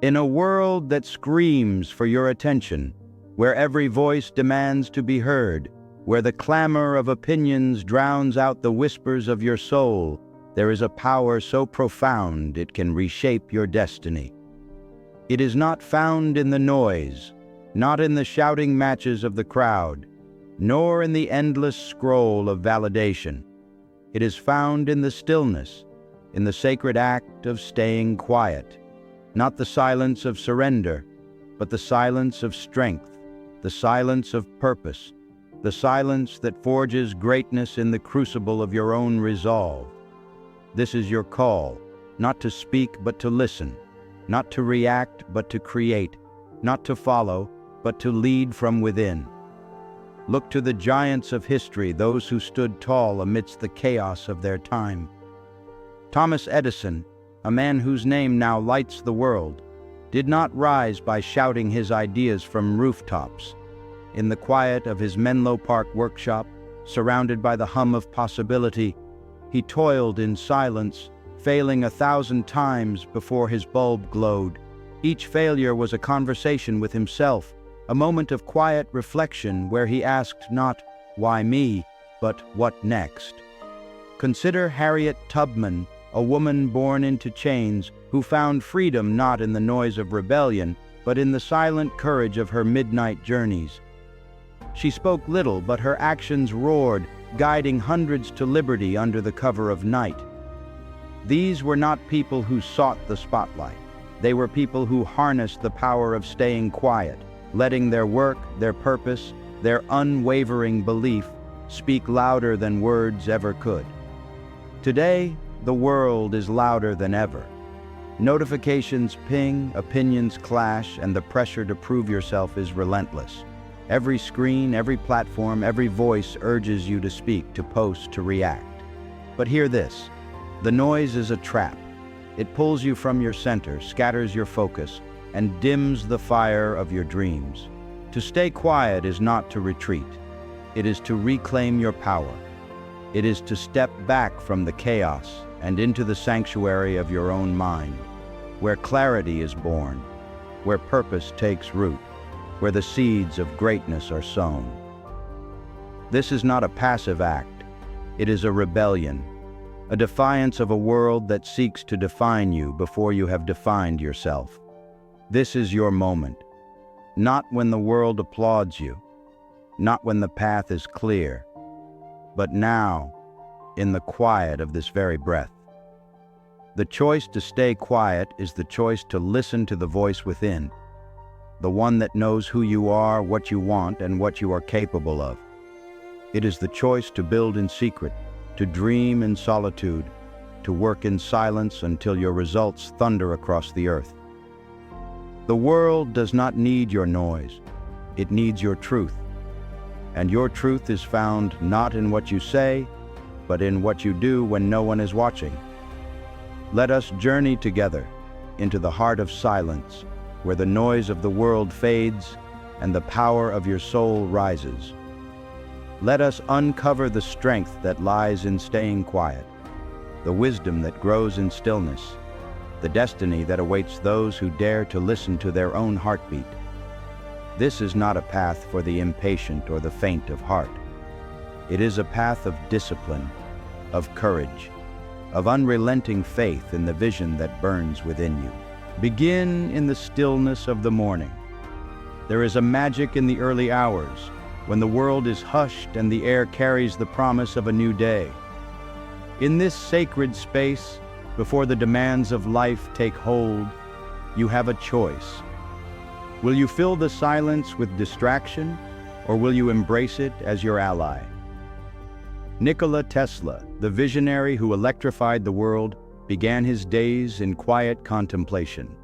In a world that screams for your attention, where every voice demands to be heard, where the clamor of opinions drowns out the whispers of your soul, there is a power so profound it can reshape your destiny. It is not found in the noise, not in the shouting matches of the crowd, nor in the endless scroll of validation. It is found in the stillness, in the sacred act of staying quiet, not the silence of surrender, but the silence of strength, the silence of purpose, the silence that forges greatness in the crucible of your own resolve. This is your call, not to speak but to listen, not to react but to create, not to follow but to lead from within. Look to the giants of history, those who stood tall amidst the chaos of their time. Thomas Edison, a man whose name now lights the world, did not rise by shouting his ideas from rooftops. In the quiet of his Menlo Park workshop, surrounded by the hum of possibility, he toiled in silence, failing 1,000 times before his bulb glowed. Each failure was a conversation with himself, a moment of quiet reflection where he asked not, "Why me?" but "What next?" Consider Harriet Tubman, a woman born into chains who found freedom not in the noise of rebellion, but in the silent courage of her midnight journeys. She spoke little, but her actions roared, guiding hundreds to liberty under the cover of night. These were not people who sought the spotlight. They were people who harnessed the power of staying quiet, letting their work, their purpose, their unwavering belief speak louder than words ever could. Today, the world is louder than ever. Notifications ping, opinions clash, and the pressure to prove yourself is relentless. Every screen, every platform, every voice urges you to speak, to post, to react. But hear this: the noise is a trap. It pulls you from your center, scatters your focus, and dims the fire of your dreams. To stay quiet is not to retreat. It is to reclaim your power. It is to step back from the chaos and into the sanctuary of your own mind, where clarity is born, where purpose takes root, where the seeds of greatness are sown. This is not a passive act. It is a rebellion, a defiance of a world that seeks to define you before you have defined yourself. This is your moment, not when the world applauds you, not when the path is clear, but now, in the quiet of this very breath. The choice to stay quiet is the choice to listen to the voice within, the one that knows who you are, what you want, and what you are capable of. It is the choice to build in secret, to dream in solitude, to work in silence until your results thunder across the earth. The world does not need your noise. It needs your truth. And your truth is found not in what you say, but in what you do when no one is watching. Let us journey together into the heart of silence, where the noise of the world fades and the power of your soul rises. Let us uncover the strength that lies in staying quiet, the wisdom that grows in stillness, the destiny that awaits those who dare to listen to their own heartbeat. This is not a path for the impatient or the faint of heart. It is a path of discipline, of courage, of unrelenting faith in the vision that burns within you. Begin in the stillness of the morning. There is a magic in the early hours, when the world is hushed and the air carries the promise of a new day. In this sacred space, before the demands of life take hold, you have a choice. Will you fill the silence with distraction, or will you embrace it as your ally? Nikola Tesla, the visionary who electrified the world, began his days in quiet contemplation.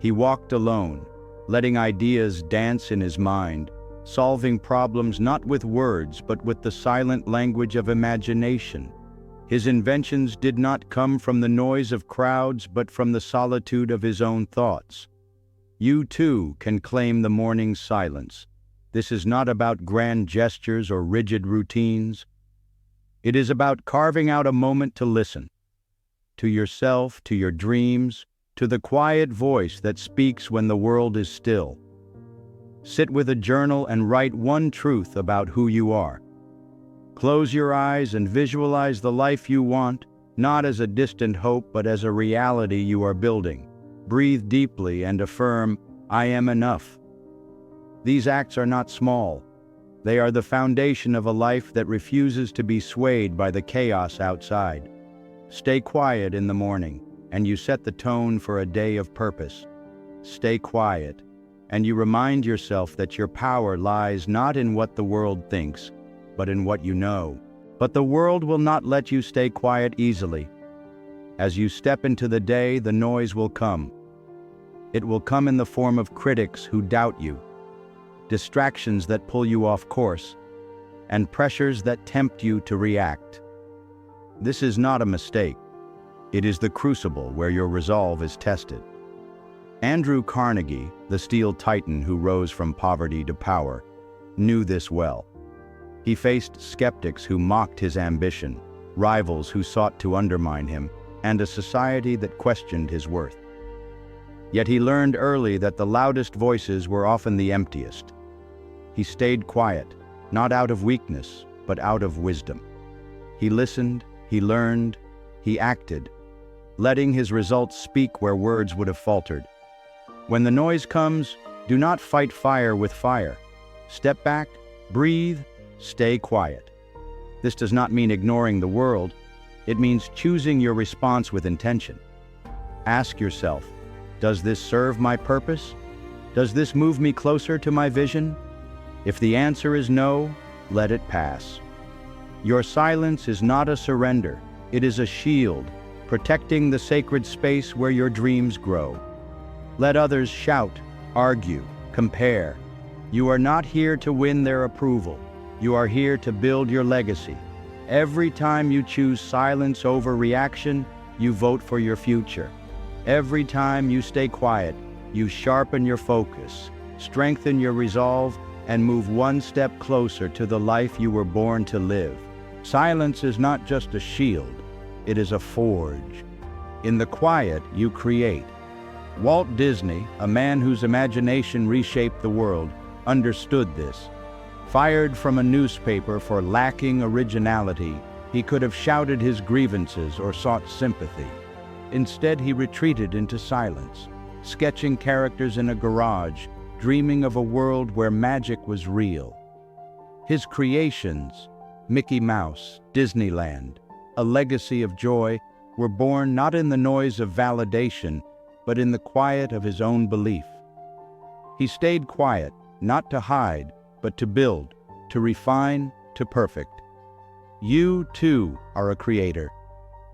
He walked alone, letting ideas dance in his mind, solving problems not with words but with the silent language of imagination. His inventions did not come from the noise of crowds but from the solitude of his own thoughts. You too can claim the morning's silence. This is not about grand gestures or rigid routines. It is about carving out a moment to listen, to yourself, to your dreams, to the quiet voice that speaks when the world is still. Sit with a journal and write one truth about who you are. Close your eyes and visualize the life you want, not as a distant hope but as a reality you are building. Breathe deeply and affirm, "I am enough." These acts are not small. They are the foundation of a life that refuses to be swayed by the chaos outside. Stay quiet in the morning, and you set the tone for a day of purpose. Stay quiet, and you remind yourself that your power lies not in what the world thinks, but in what you know. But the world will not let you stay quiet easily. As you step into the day, the noise will come. It will come in the form of critics who doubt you, distractions that pull you off course, and pressures that tempt you to react. This is not a mistake. It is the crucible where your resolve is tested. Andrew Carnegie, the steel titan who rose from poverty to power, knew this well. He faced skeptics who mocked his ambition, rivals who sought to undermine him, and a society that questioned his worth. Yet he learned early that the loudest voices were often the emptiest. He stayed quiet, not out of weakness, but out of wisdom. He listened, he learned, he acted, letting his results speak where words would have faltered. When the noise comes, do not fight fire with fire. Step back, breathe, stay quiet. This does not mean ignoring the world. It means choosing your response with intention. Ask yourself, does this serve my purpose? Does this move me closer to my vision? If the answer is no, let it pass. Your silence is not a surrender. It is a shield, protecting the sacred space where your dreams grow. Let others shout, argue, compare. You are not here to win their approval. You are here to build your legacy. Every time you choose silence over reaction, you vote for your future. Every time you stay quiet, you sharpen your focus, strengthen your resolve, and move one step closer to the life you were born to live. Silence is not just a shield, it is a forge. In the quiet, you create. Walt Disney, a man whose imagination reshaped the world, understood this. Fired from a newspaper for lacking originality, he could have shouted his grievances or sought sympathy. Instead, he retreated into silence, sketching characters in a garage, dreaming of a world where magic was real. His creations, Mickey Mouse, Disneyland, a legacy of joy, were born not in the noise of validation, but in the quiet of his own belief. He stayed quiet, not to hide, but to build, to refine, to perfect. You, too, are a creator.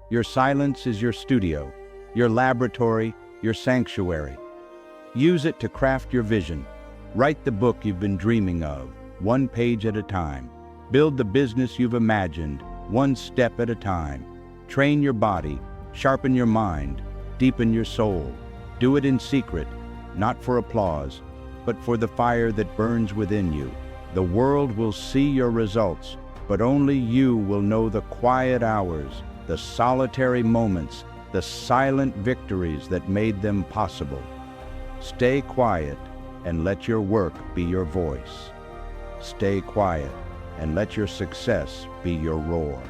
Your silence is your studio, your laboratory, your sanctuary. Use it to craft your vision. Write the book you've been dreaming of, one page at a time. Build the business you've imagined, one step at a time. Train your body, sharpen your mind, deepen your soul. Do it in secret, not for applause, but for the fire that burns within you. The world will see your results, but only you will know the quiet hours, the solitary moments, the silent victories that made them possible. Stay quiet and let your work be your voice. Stay quiet and let your success be your roar.